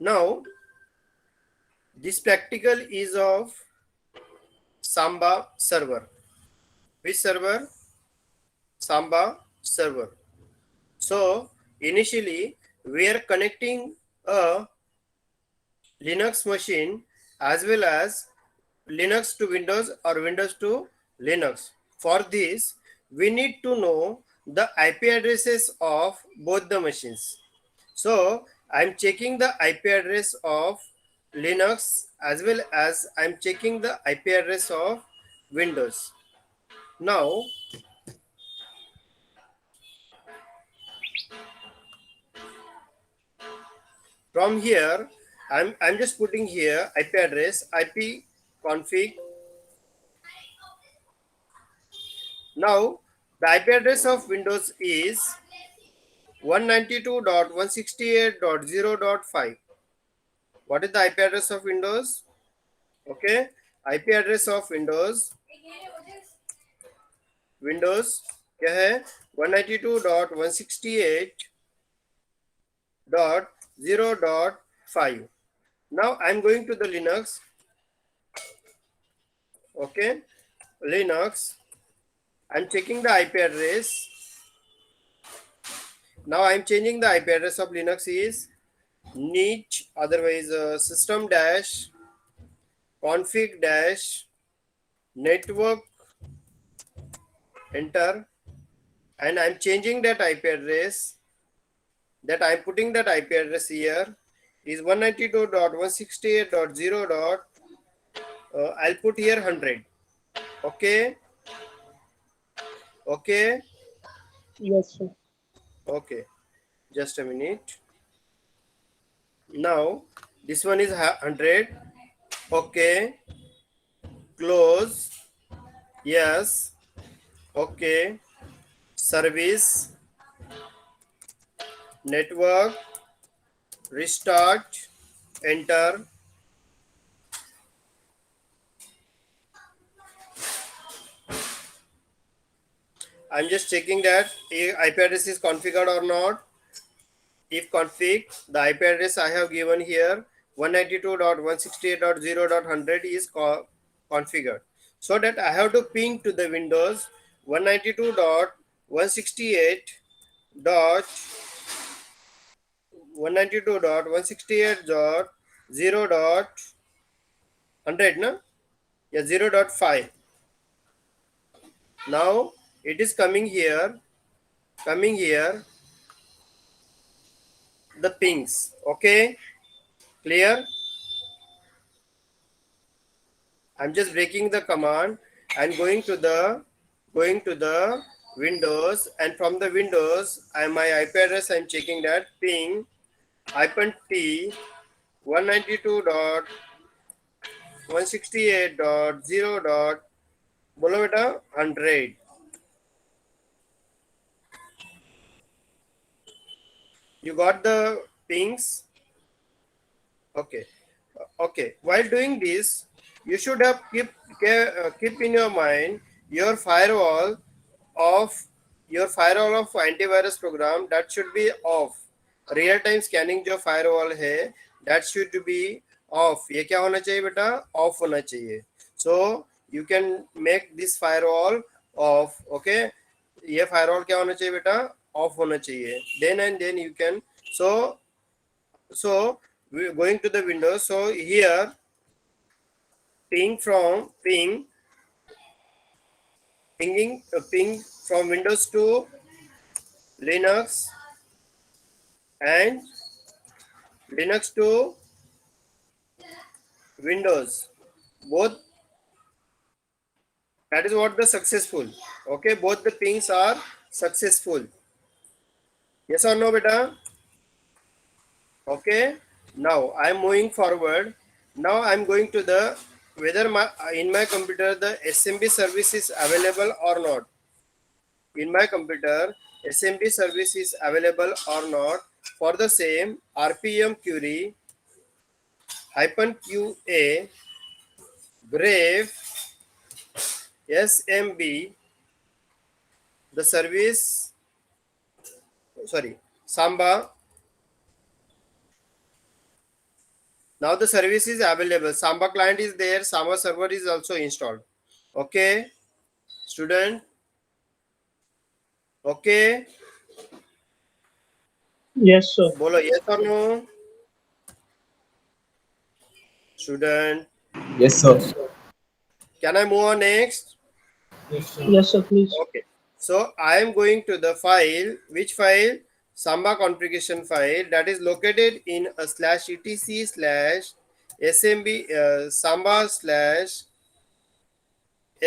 Now this practical is of Samba server. Which server? Samba server. So initially we are connecting a Linux machine as well as Linux to Windows or Windows to Linux. For this, we need to know the IP addresses of both the machines. So I'm checking the IP address of Linux as well as I'm checking the IP address of Windows. Now, from here, I'm just putting here IP address, IP config. Now, the IP address of Windows is 192.168.0.5. What is the IP address of Windows? Okay, IP address of Windows क्या है 192.168.0.5. Now I'm going to the Linux. Okay, Linux. I'm checking the IP address. Now I'm changing the IP address of Linux is niche, otherwise system dash config dash network, enter, and I'm changing that IP address, that I'm putting that IP address here is 192.168.0. I'll put here 100. Okay, okay, Yes, sir. okay, just a minute. Now this one is 100. Okay, close, yes, okay, service, network, restart, enter. I'm just checking that IP address is configured or not. If config, the IP address I have given here 192.168.0.100 is configured. So that I have to ping to the Windows 192.168 dot 192.168.0.100 na? Yeah, 0.5. Now it is coming here the pings. Okay, clear? I'm just breaking the command and going to the Windows, and from the Windows my IP address I'm checking that ping hyphen t 192.168.0. बोलो बेटा 100. You got the pings? Okay. Okay. While doing this, you should have keep in your mind your firewall of antivirus program that should be off. Real time scanning जो firewall है that should be off. ये क्या होना चाहिए बेटा? Off होना चाहिए. So you can make this firewall off. Okay, ये फायरवॉल क्या होना चाहिए बेटा? ऑफ होना चाहिए. Then and then you can. So we're going to the Windows. So here ping from Windows to Linux and Linux to Windows. Both, that is what the successful. Okay, both the pings are successful. Yes or no, beta? Okay. Now I'm moving forward. Now I'm going to the whether in my computer the SMB service is available or not. In my computer SMB service is available or not. For the same, RPM query -QA brave SMB, the service, sorry, Samba Now the service is available. Samba client is there. Samba server is also installed. Okay, student. Okay. Yes, sir. Bolo yes or no? Student. Yes, sir. Can I move on next? Yes, sir, please. Okay. So I am going to the file. Which file? Samba configuration file that is located in a slash etc slash smb samba slash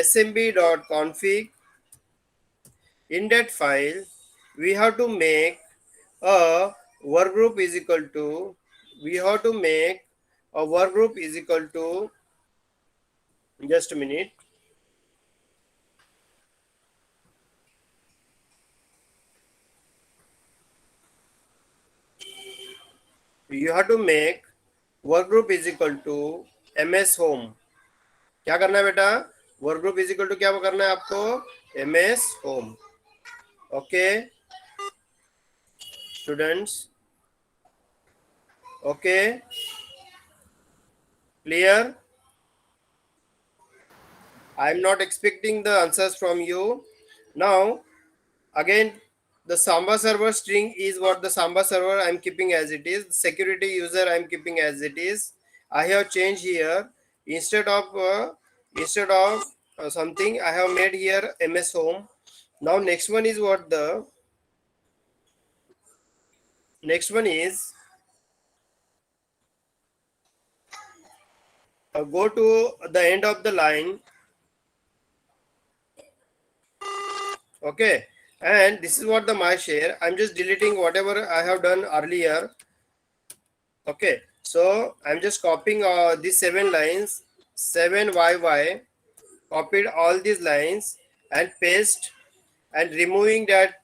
smb.config. In that file, we have to make a work group is equal to, we have to make a work group is equal to, just a minute. You have to make work group is equal to ms home. क्या करना है बेटा? Work group is equal to क्या करना है आपको? ms home. Okay students. Okay clear? I am not expecting the answers from you. Now, again, the Samba server string is what the Samba server I am keeping as it is. Security user I am keeping as it is. I have changed here instead of something I have made here ms home. Now next one is what the next one is. Go to the end of the line. Okay, and this is what the my share. I'm just deleting whatever I have done earlier. Okay, so I'm just copying these 7 lines, 7yy, copied all these lines and paste and removing that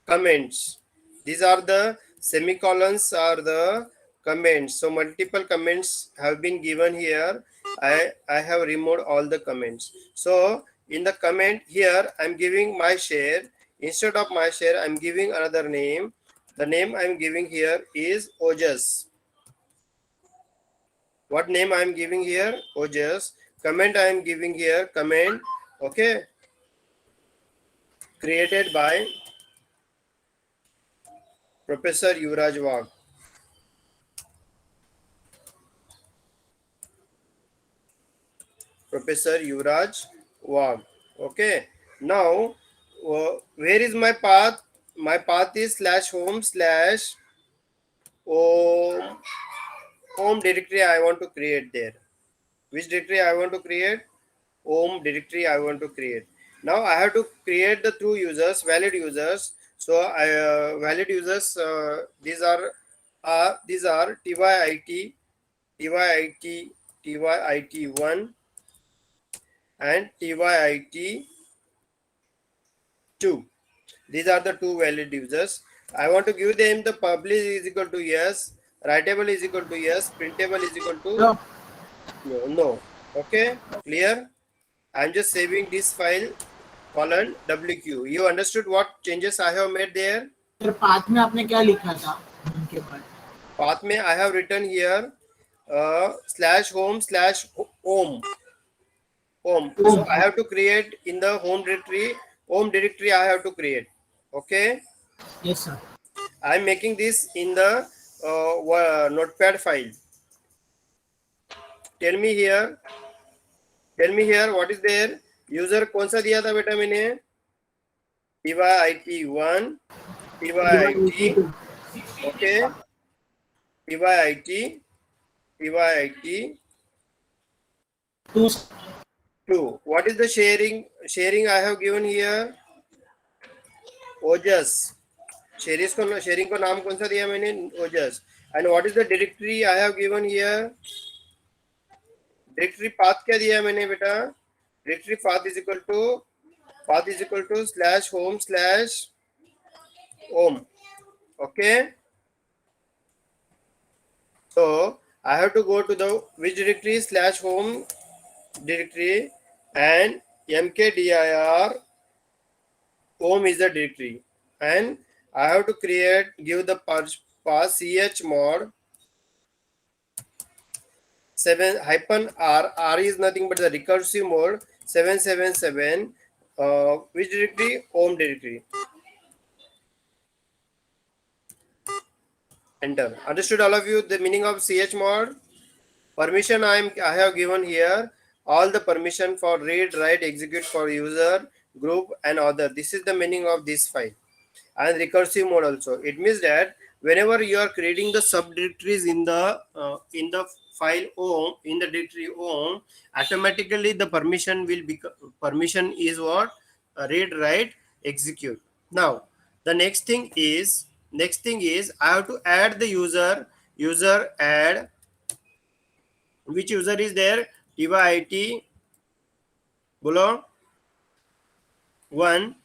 comments. These are the semicolons are the comments. So multiple comments have been given here. I have removed all the comments. So in the comment here, I'm giving my share. Instead of my share, I'm giving another name. The name I'm giving here is Ojas. What name I am giving here? Ojas. Comment I am giving here. Comment. Okay. Created by Professor Yuvraj Wagh. Professor Yuvraj Wagh. Okay. Now, where is my path? My path is /home/ home directory I want to create there. Which directory I want to create? Home directory I want to create. Now I have to create the true users, valid users. So valid users, these are TYIT, TYIT, TYIT1 and TYIT2. These are the two valid users. I want to give them the public is equal to yes, writable is equal to yes, printable is equal to no. Okay, clear? I'm just saving this file colon WQ. You understood what changes I have made there? फिर path में आपने क्या लिखा था उनके बाद? Path में I have written here /home/home. So I have to create in the home directory I have to create. Okay. Yes, sir. I am making this in the notepad file. Tell me here what is there. User कौन सा दिया था बेटा मैंने? TYIT1, TYIT, okay, TYIT 2. What is the sharing I have given here? Ojas. Sharing को नाम कौन सा दिया मैंने? Ojas. And what is the directory I have given here? Directory path क्या दिया मैंने बेटा? Directory path is equal to /home/home. Okay. So I have to go to the which directory /home directory and mkdir home is the directory and I have to give the path chmod 7 hyphen R. R is nothing but the recursive mode 777. Which directory? Home directory. Enter. Understood all of you the meaning of chmod? Permission I have given here all the permission for read, write, execute for user, group and other. This is the meaning of this file. And recursive mode also. It means that whenever you are creating the subdirectories in the file home, in the directory home, automatically the permission will become permission is what? Read, write, execute. Now the next thing is I have to add the user add. Which user is there? TYIT below 1.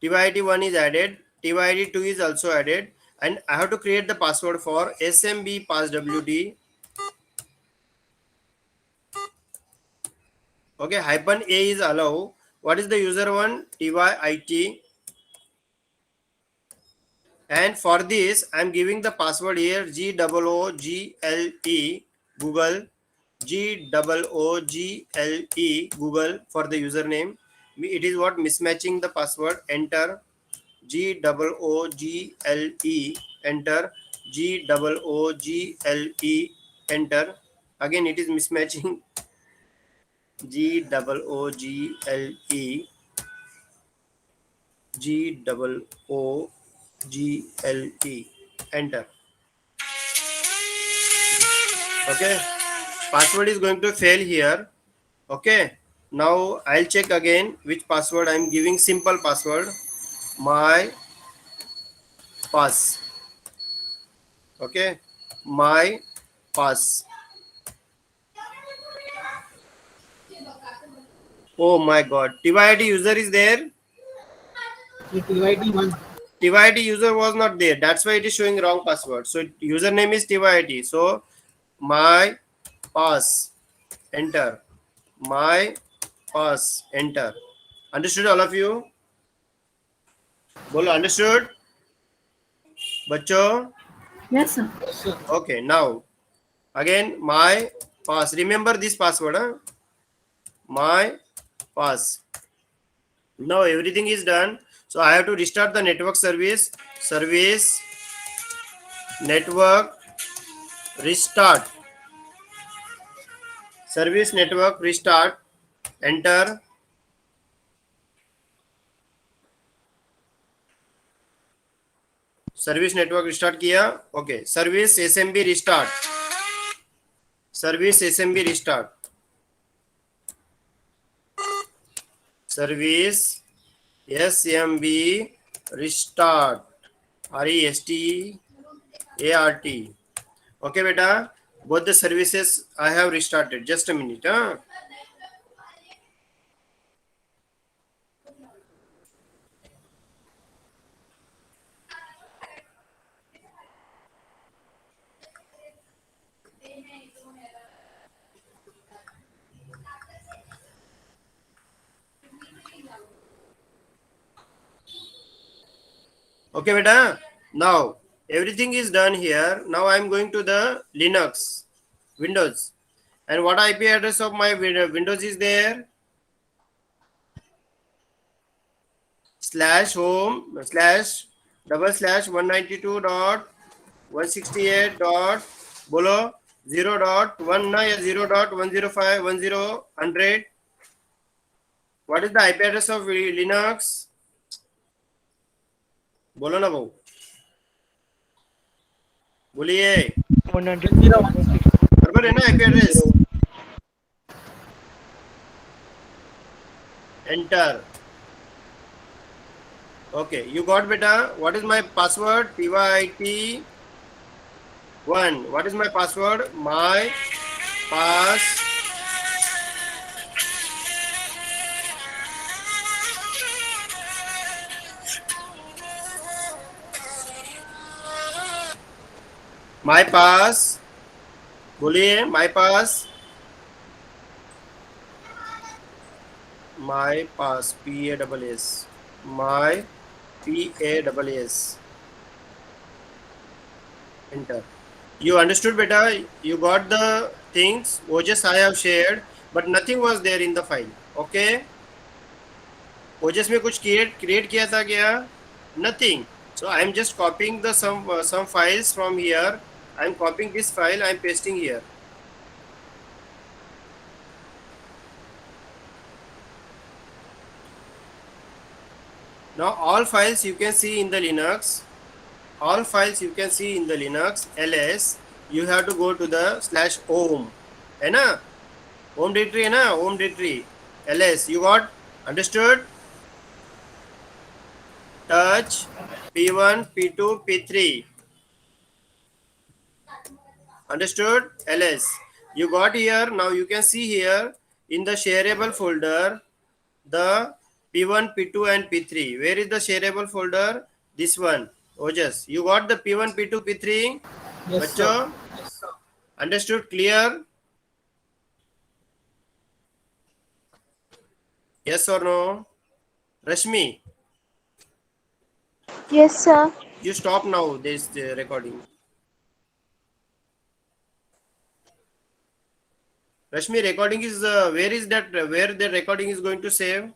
TYIT 1 is added. TYIT 2 is also added. And I have to create the password for SMB passwd. Okay, hyphen A is allow. What is the user one? TYIT. And for this, I am giving the password here GOOGLE Google. GOOGLE Google for the username. It is what? Mismatching the password. Enter. GOOGLE enter. GOOGLE enter. Again it is mismatching. GOOGLE GOOGLE enter. Okay, password is going to fail here. Okay, now I'll check again which password I'm giving. Simple password, my pass. Okay, my pass. Oh my god, TYIT user is there. TYT 1. TYIT user was not there, that's why it is showing wrong password. So username is TYIT. So my pass, enter. My pass, enter. Understood all of you? Bolo, understood? Bacho? Yes, sir. Yes, sir. Okay, now again my pass. Remember this password, huh? My pass. Now everything is done. So I have to restart the network service. Service network restart. Service network restart. Enter. Service network restart किया. Okay, service SMB restart. Service SMB restart. Service SMB restart. RESTART. Okay beta, both the services I have restarted. Just a minute, huh? Okay beta, now everything is done here. Now I am going to the Linux, Windows, and what IP address of my Windows is there? /home/ /192.168. बोलो 0.1 ना या 0.105.10.100. What is the IP address of Linux? बोलो ना भाऊ, बोलिए. 192.168. बराबर है ना IP address? Enter. Okay, you got beta. What is my password? TYIT 1. What is my password? My pass. My pass. बोलिए my pass. My pass. PASS. My PASS. Enter. You understood beta? You got the things OJS I have shared, but nothing was there in the file. Okay. OJS में कुछ create किया था क्या? Nothing. So I am just copying the some files from here. I am copying this file. I am pasting here. Now all files you can see in the Linux. All files you can see in the Linux ls. You have to go to the /home. है ना? Home directory है ना? Home directory. ls. You got understood? Touch P1, P2, P3. Understood? ls. You got here. Now you can see here in the shareable folder the P1, P2 and P3. Where is the shareable folder? This one. OJS. You got the P1, P2, P3? Yes, sir. Bachcho? Understood? Clear? Yes or no? Rashmi, Yes, sir. you stop now this recording. Rashmi, recording is where is that where the recording is going to save?